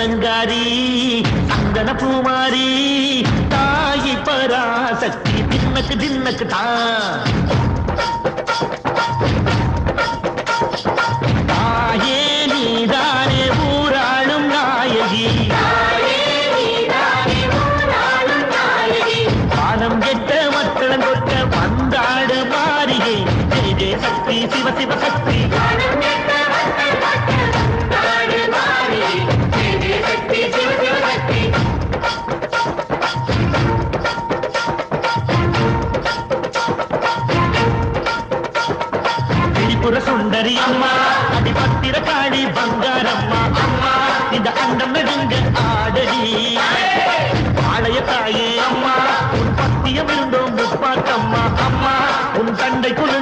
அலங்காரி சந்தன பூமாரி தாயி பராசக்தி தின்னக்கு தின்னக்கு தான் தாயே நீதானே ஊராளும் நாயகி பாலம் கெட்ட மக்களம் கொட்ட வந்தாடு மாறிகை ஜெய ஜெய சக்தி சிவ சிவ சக்தி சுந்தரி அம்மா அடிபத்திர காளி பங்காரம்மா அம்மா இந்த அண்டம் நெடுங்க ஆடடி ஆலய தாயே அம்மா உன் பத்தியம் இருந்தோம் முப்பாக்கம்மா அம்மா உன் தண்டை குழு